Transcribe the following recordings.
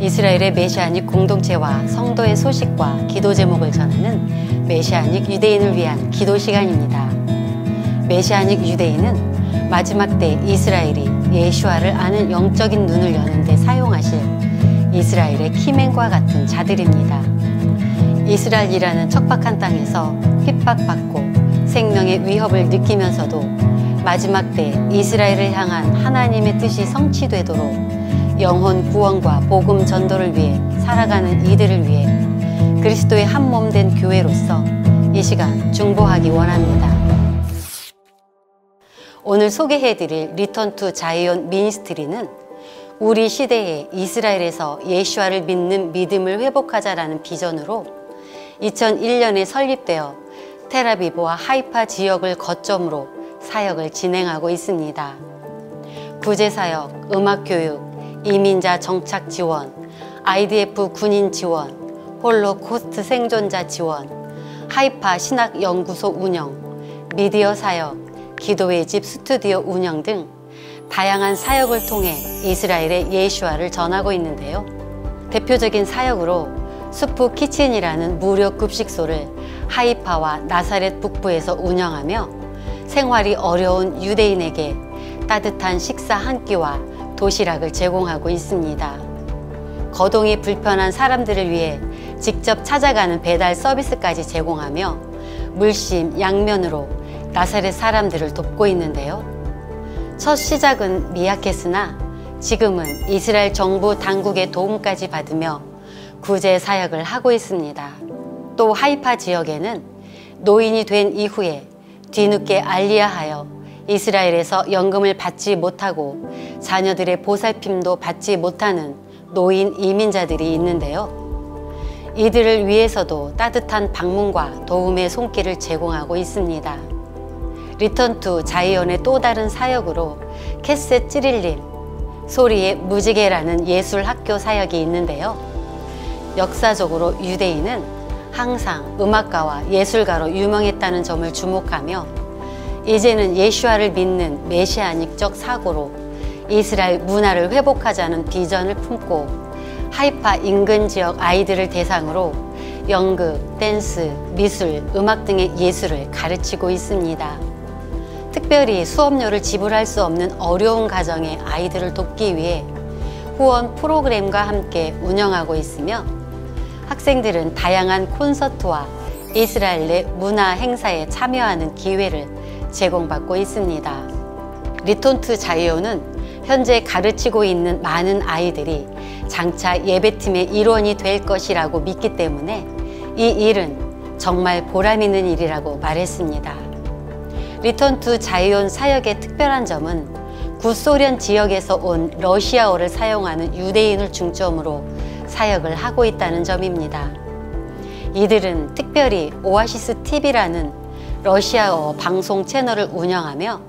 이스라엘의 메시아닉 공동체와 성도의 소식과 기도 제목을 전하는 메시아닉 유대인을 위한 기도 시간입니다. 메시아닉 유대인은 마지막 때 이스라엘이 예수와를 아는 영적인 눈을 여는 데 사용하실 이스라엘의 키맨과 같은 자들입니다. 이스라엘이라는 척박한 땅에서 핍박받고 생명의 위협을 느끼면서도 마지막 때 이스라엘을 향한 하나님의 뜻이 성취되도록 영혼 구원과 복음 전도를 위해 살아가는 이들을 위해 그리스도의 한 몸 된 교회로서 이 시간 중보하기 원합니다. 오늘 소개해드릴 리턴 투 자이온 미니스트리는 우리 시대에 이스라엘에서 예수와를 믿는 믿음을 회복하자라는 비전으로 2001년에 설립되어 텔아비브와 하이파 지역을 거점으로 사역을 진행하고 있습니다. 구제사역, 음악교육, 이민자 정착 지원, IDF 군인 지원, 홀로코스트 생존자 지원, 하이파 신학연구소 운영, 미디어 사역, 기도의 집 스튜디오 운영 등 다양한 사역을 통해 이스라엘의 예수와를 전하고 있는데요. 대표적인 사역으로 수프 키친이라는 무료 급식소를 하이파와 나사렛 북부에서 운영하며 생활이 어려운 유대인에게 따뜻한 식사 한 끼와 도시락을 제공하고 있습니다. 거동이 불편한 사람들을 위해 직접 찾아가는 배달 서비스까지 제공하며 물심 양면으로 나사렛 사람들을 돕고 있는데요. 첫 시작은 미약했으나 지금은 이스라엘 정부 당국의 도움까지 받으며 구제 사역을 하고 있습니다. 또 하이파 지역에는 노인이 된 이후에 뒤늦게 알리야하여 이스라엘에서 연금을 받지 못하고 자녀들의 보살핌도 받지 못하는 노인 이민자들이 있는데요. 이들을 위해서도 따뜻한 방문과 도움의 손길을 제공하고 있습니다. 리턴 투 자이온의 또 다른 사역으로 캐셋 찌릴림, 소리의 무지개라는 예술 학교 사역이 있는데요. 역사적으로 유대인은 항상 음악가와 예술가로 유명했다는 점을 주목하며 이제는 예수와를 믿는 메시아닉적 사고로 이스라엘 문화를 회복하자는 비전을 품고 하이파 인근 지역 아이들을 대상으로 연극, 댄스, 미술, 음악 등의 예술을 가르치고 있습니다. 특별히 수업료를 지불할 수 없는 어려운 가정의 아이들을 돕기 위해 후원 프로그램과 함께 운영하고 있으며 학생들은 다양한 콘서트와 이스라엘 내 문화 행사에 참여하는 기회를 제공받고 있습니다. 리턴 투 자이온은 현재 가르치고 있는 많은 아이들이 장차 예배팀의 일원이 될 것이라고 믿기 때문에 이 일은 정말 보람 있는 일이라고 말했습니다. 리턴 투 자이온 사역의 특별한 점은 구소련 지역에서 온 러시아어를 사용하는 유대인을 중점으로 사역을 하고 있다는 점입니다. 이들은 특별히 오아시스 TV라는 러시아어 방송 채널을 운영하며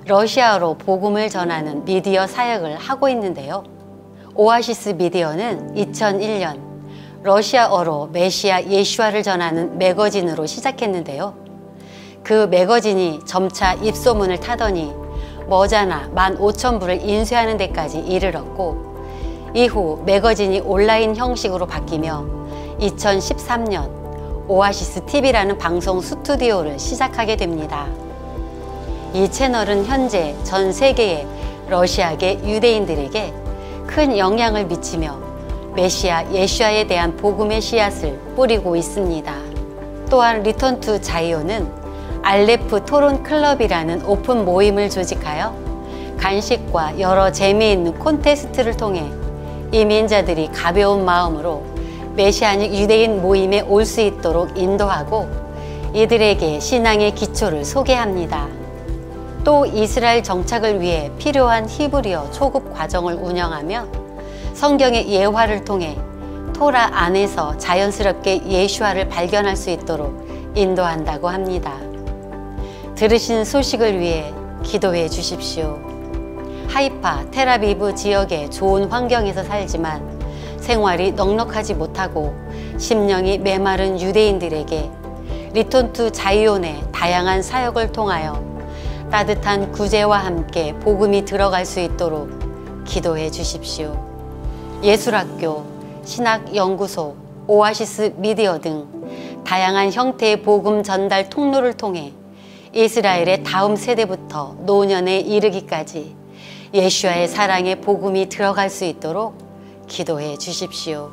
러시아어로 복음을 전하는 미디어 사역을 하고 있는데요. 오아시스 미디어는 2001년 러시아어로 메시아 예수와를 전하는 매거진으로 시작했는데요. 그 매거진이 점차 입소문을 타더니 머자나 15,000부를 인쇄하는 데까지 이르렀고 이후 매거진이 온라인 형식으로 바뀌며 2013년 오아시스 TV라는 방송 스튜디오를 시작하게 됩니다. 이 채널은 현재 전 세계의 러시아계 유대인들에게 큰 영향을 미치며 메시아 예수와에 대한 복음의 씨앗을 뿌리고 있습니다. 또한 리턴 투 자이온은 알레프 토론 클럽이라는 오픈 모임을 조직하여 간식과 여러 재미있는 콘테스트를 통해 이민자들이 가벼운 마음으로 메시아닉 유대인 모임에 올 수 있도록 인도하고 이들에게 신앙의 기초를 소개합니다. 또 이스라엘 정착을 위해 필요한 히브리어 초급 과정을 운영하며 성경의 예화를 통해 토라 안에서 자연스럽게 예수와를 발견할 수 있도록 인도한다고 합니다. 들으신 소식을 위해 기도해 주십시오. 하이파, 텔아비브 지역의 좋은 환경에서 살지만 생활이 넉넉하지 못하고 심령이 메마른 유대인들에게 리턴 투 자이온의 다양한 사역을 통하여 따뜻한 구제와 함께 복음이 들어갈 수 있도록 기도해 주십시오. 예술학교, 신학연구소, 오아시스 미디어 등 다양한 형태의 복음 전달 통로를 통해 이스라엘의 다음 세대부터 노년에 이르기까지 예수와의 사랑의 복음이 들어갈 수 있도록 기도해 주십시오.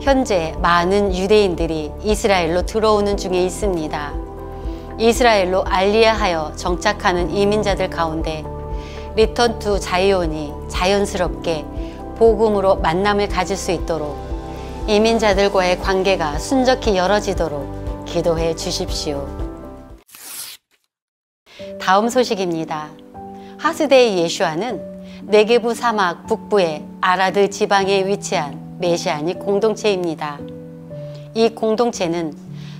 현재 많은 유대인들이 이스라엘로 들어오는 중에 있습니다. 이스라엘로 알리야하여 정착하는 이민자들 가운데 리턴 투 자이온이 자연스럽게 복음으로 만남을 가질 수 있도록 이민자들과의 관계가 순적히 열어지도록 기도해 주십시오. 다음 소식입니다. 하스데의 예슈아는 네게부 사막 북부의 아라드 지방에 위치한 메시아닉 공동체입니다. 이 공동체는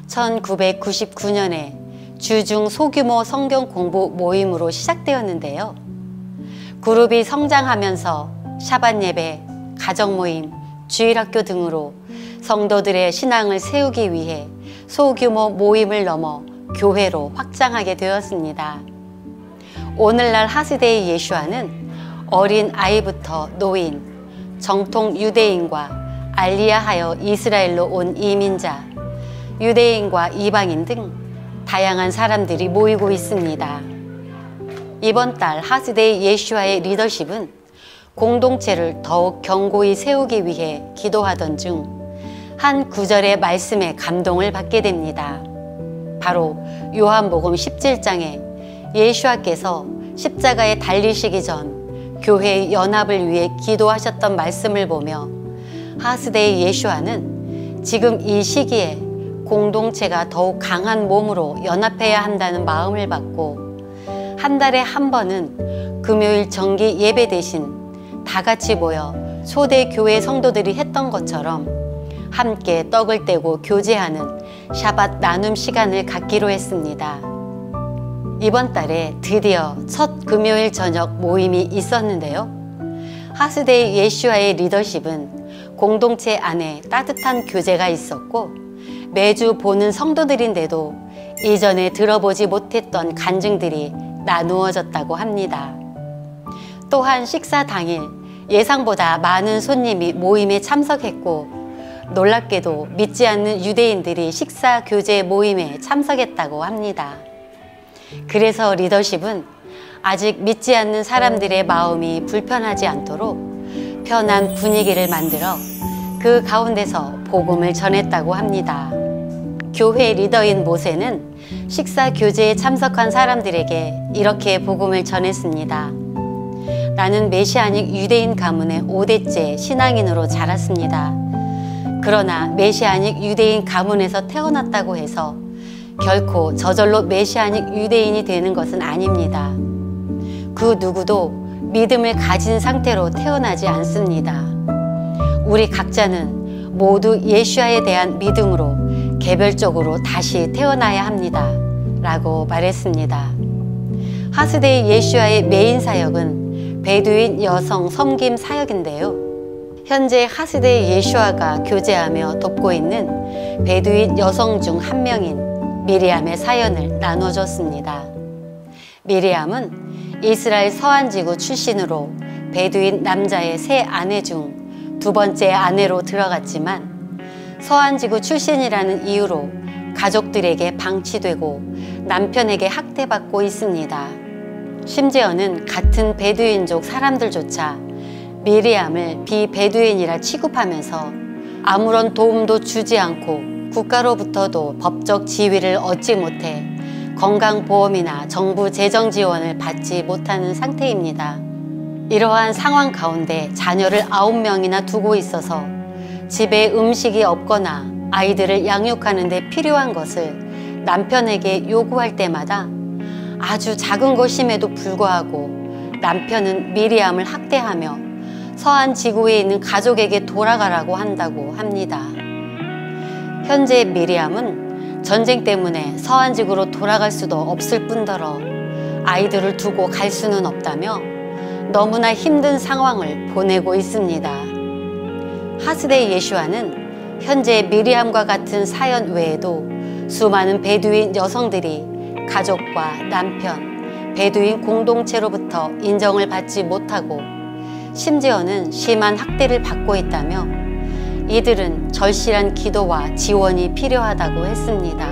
1999년에 주중 소규모 성경 공부 모임으로 시작되었는데요. 그룹이 성장하면서 샤밧 예배, 가정 모임, 주일학교 등으로 성도들의 신앙을 세우기 위해 소규모 모임을 넘어 교회로 확장하게 되었습니다. 오늘날 하스데의 예슈아는 어린 아이부터 노인, 정통 유대인과 알리야하여 이스라엘로 온 이민자, 유대인과 이방인 등 다양한 사람들이 모이고 있습니다. 이번 달 하스데의 예슈아의 리더십은 공동체를 더욱 견고히 세우기 위해 기도하던 중 한 구절의 말씀에 감동을 받게 됩니다. 바로 요한복음 17장에 예수와께서 십자가에 달리시기 전 교회의 연합을 위해 기도하셨던 말씀을 보며 하스데의 예수와는 지금 이 시기에 공동체가 더욱 강한 몸으로 연합해야 한다는 마음을 받고 한 달에 한 번은 금요일 정기 예배 대신 다 같이 모여 초대 교회 성도들이 했던 것처럼 함께 떡을 떼고 교제하는 샤밧 나눔 시간을 갖기로 했습니다. 이번 달에 드디어 첫 금요일 저녁 모임이 있었는데요. 하스데의 예슈아의 리더십은 공동체 안에 따뜻한 교제가 있었고 매주 보는 성도들인데도 이전에 들어보지 못했던 간증들이 나누어졌다고 합니다. 또한 식사 당일 예상보다 많은 손님이 모임에 참석했고 놀랍게도 믿지 않는 유대인들이 식사 교제 모임에 참석했다고 합니다. 그래서 리더십은 아직 믿지 않는 사람들의 마음이 불편하지 않도록 편한 분위기를 만들어 그 가운데서 복음을 전했다고 합니다. 교회 리더인 모세는 식사 교제에 참석한 사람들에게 이렇게 복음을 전했습니다. 나는 메시아닉 유대인 가문의 5대째 신앙인으로 자랐습니다. 그러나 메시아닉 유대인 가문에서 태어났다고 해서 결코 저절로 메시아닉 유대인이 되는 것은 아닙니다. 그 누구도 믿음을 가진 상태로 태어나지 않습니다. 우리 각자는 모두 예수와에 대한 믿음으로 개별적으로 다시 태어나야 합니다. 라고 말했습니다. 하스데의 예수와의 메인 사역은 베두인 여성 섬김 사역인데요. 현재 하스데의 예슈아가 교제하며 돕고 있는 베두인 여성 중 한 명인 미리암의 사연을 나눠줬습니다. 미리암은 이스라엘 서안지구 출신으로 베두인 남자의 세 아내 중 두 번째 아내로 들어갔지만 서안지구 출신이라는 이유로 가족들에게 방치되고 남편에게 학대받고 있습니다. 심지어는 같은 베두인족 사람들조차 미리암을 비베두인이라 취급하면서 아무런 도움도 주지 않고 국가로부터도 법적 지위를 얻지 못해 건강보험이나 정부 재정 지원을 받지 못하는 상태입니다. 이러한 상황 가운데 자녀를 9명이나 두고 있어서 집에 음식이 없거나 아이들을 양육하는 데 필요한 것을 남편에게 요구할 때마다 아주 작은 것임에도 불구하고 남편은 미리암을 학대하며 서안 지구에 있는 가족에게 돌아가라고 한다고 합니다. 현재 미리암은 전쟁 때문에 서안 지구로 돌아갈 수도 없을 뿐더러 아이들을 두고 갈 수는 없다며 너무나 힘든 상황을 보내고 있습니다. 하스데의 예슈아는 현재 미리암과 같은 사연 외에도 수많은 베두인 여성들이 가족과 남편, 베두인 공동체로부터 인정을 받지 못하고 심지어는 심한 학대를 받고 있다며 이들은 절실한 기도와 지원이 필요하다고 했습니다.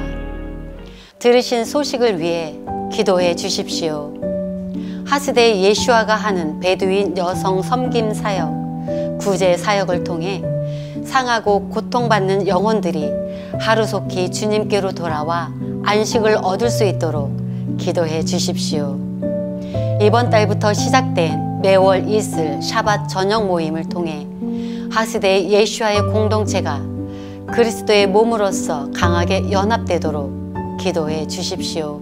들으신 소식을 위해 기도해 주십시오. 하스데 예슈아가 하는 베두인 여성 섬김 사역, 구제 사역을 통해 상하고 고통받는 영혼들이 하루속히 주님께로 돌아와 안식을 얻을 수 있도록 기도해 주십시오. 이번 달부터 시작된 매월 이슬 샤밧 저녁 모임을 통해 하스데 예슈아의 공동체가 그리스도의 몸으로서 강하게 연합되도록 기도해 주십시오.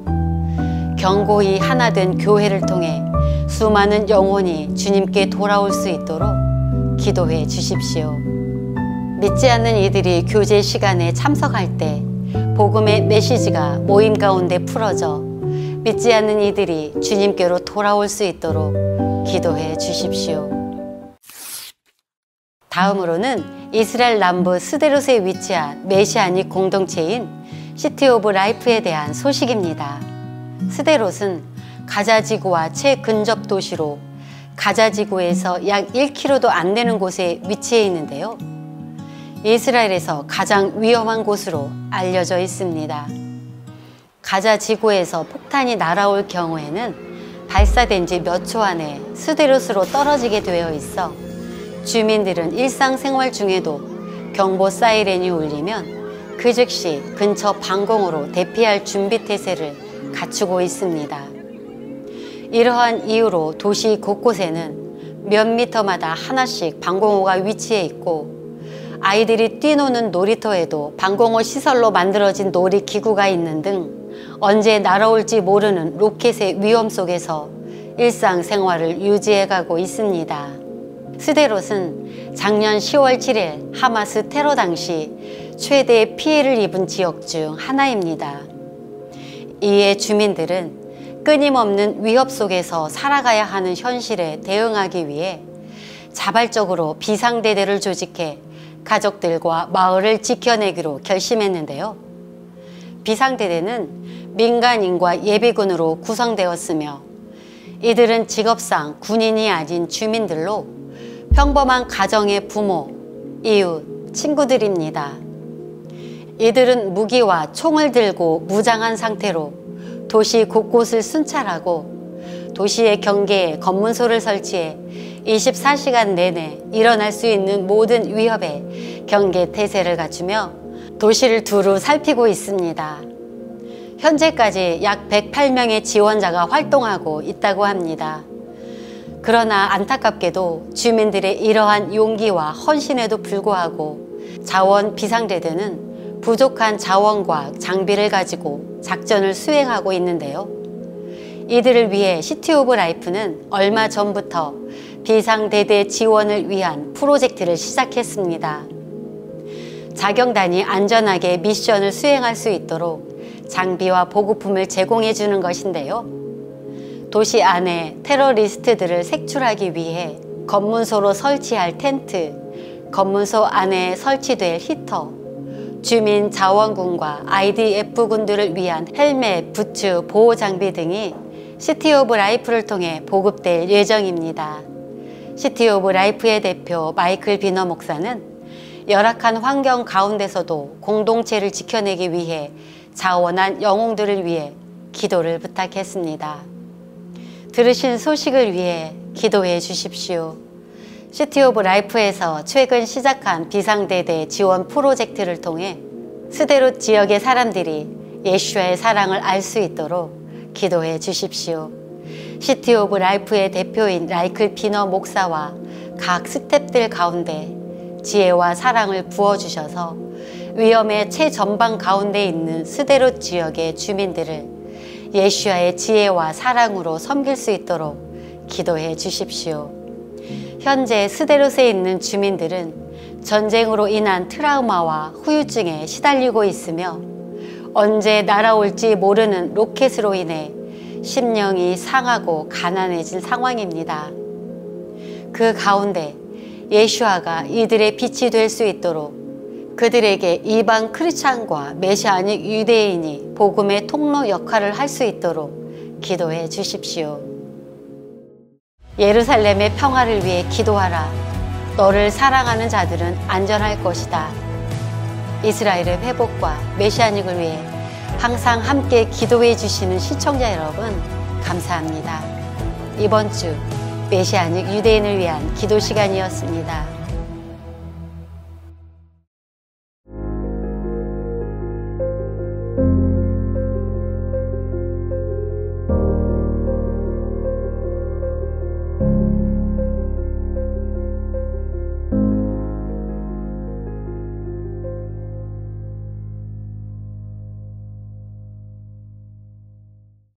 견고히 하나 된 교회를 통해 수많은 영혼이 주님께 돌아올 수 있도록 기도해 주십시오. 믿지 않는 이들이 교제 시간에 참석할 때 복음의 메시지가 모임 가운데 풀어져 믿지 않는 이들이 주님께로 돌아올 수 있도록 기도해 주십시오. 다음으로는 이스라엘 남부 스데롯에 위치한 메시아닉 공동체인 시티 오브 라이프에 대한 소식입니다. 스데롯은 가자지구와 최근접 도시로 가자지구에서 약 1km도 안 되는 곳에 위치해 있는데요. 이스라엘에서 가장 위험한 곳으로 알려져 있습니다. 가자지구에서 폭탄이 날아올 경우에는 발사된 지 몇 초 안에 스데롯으로 떨어지게 되어 있어 주민들은 일상생활 중에도 경보 사이렌이 울리면 그 즉시 근처 방공호로 대피할 준비태세를 갖추고 있습니다. 이러한 이유로 도시 곳곳에는 몇 미터마다 하나씩 방공호가 위치해 있고 아이들이 뛰노는 놀이터에도 방공호 시설로 만들어진 놀이기구가 있는 등 언제 날아올지 모르는 로켓의 위험 속에서 일상생활을 유지해가고 있습니다. 스데롯은 작년 10월 7일 하마스 테러 당시 최대의 피해를 입은 지역 중 하나입니다. 이에 주민들은 끊임없는 위협 속에서 살아가야 하는 현실에 대응하기 위해 자발적으로 비상대대를 조직해 가족들과 마을을 지켜내기로 결심했는데요. 비상대대는 민간인과 예비군으로 구성되었으며 이들은 직업상 군인이 아닌 주민들로 평범한 가정의 부모, 이웃, 친구들입니다. 이들은 무기와 총을 들고 무장한 상태로 도시 곳곳을 순찰하고 도시의 경계에 검문소를 설치해 24시간 내내 일어날 수 있는 모든 위협에 경계 태세를 갖추며 도시를 두루 살피고 있습니다. 현재까지 약 108명의 지원자가 활동하고 있다고 합니다. 그러나 안타깝게도 주민들의 이러한 용기와 헌신에도 불구하고 자원 비상대대는 부족한 자원과 장비를 가지고 작전을 수행하고 있는데요. 이들을 위해 시티 오브 라이프는 얼마 전부터 비상대대 지원을 위한 프로젝트를 시작했습니다. 자경단이 안전하게 미션을 수행할 수 있도록 장비와 보급품을 제공해 주는 것인데요. 도시 안에 테러리스트들을 색출하기 위해 검문소로 설치할 텐트, 검문소 안에 설치될 히터, 주민 자원군과 IDF군들을 위한 헬멧, 부츠, 보호장비 등이 시티 오브 라이프를 통해 보급될 예정입니다. 시티 오브 라이프의 대표 마이클 비너 목사는 열악한 환경 가운데서도 공동체를 지켜내기 위해 자원한 영웅들을 위해 기도를 부탁했습니다. 들으신 소식을 위해 기도해 주십시오. 시티 오브 라이프에서 최근 시작한 비상대대 지원 프로젝트를 통해 스데롯 지역의 사람들이 예슈아의 사랑을 알 수 있도록 기도해 주십시오. 시티 오브 라이프의 대표인 라이클 비너 목사와 각 스태프들 가운데 지혜와 사랑을 부어주셔서 위험의 최전방 가운데 있는 스데롯 지역의 주민들을 예슈아의 지혜와 사랑으로 섬길 수 있도록 기도해 주십시오. 현재 스데롯에 있는 주민들은 전쟁으로 인한 트라우마와 후유증에 시달리고 있으며 언제 날아올지 모르는 로켓으로 인해 심령이 상하고 가난해진 상황입니다. 그 가운데 예슈아가 이들의 빛이 될 수 있도록 그들에게 이방 크리스찬과 메시아닉 유대인이 복음의 통로 역할을 할 수 있도록 기도해 주십시오. 예루살렘의 평화를 위해 기도하라. 너를 사랑하는 자들은 안전할 것이다. 이스라엘의 회복과 메시아닉을 위해 항상 함께 기도해 주시는 시청자 여러분, 감사합니다. 이번 주 메시아닉 유대인을 위한 기도 시간이었습니다.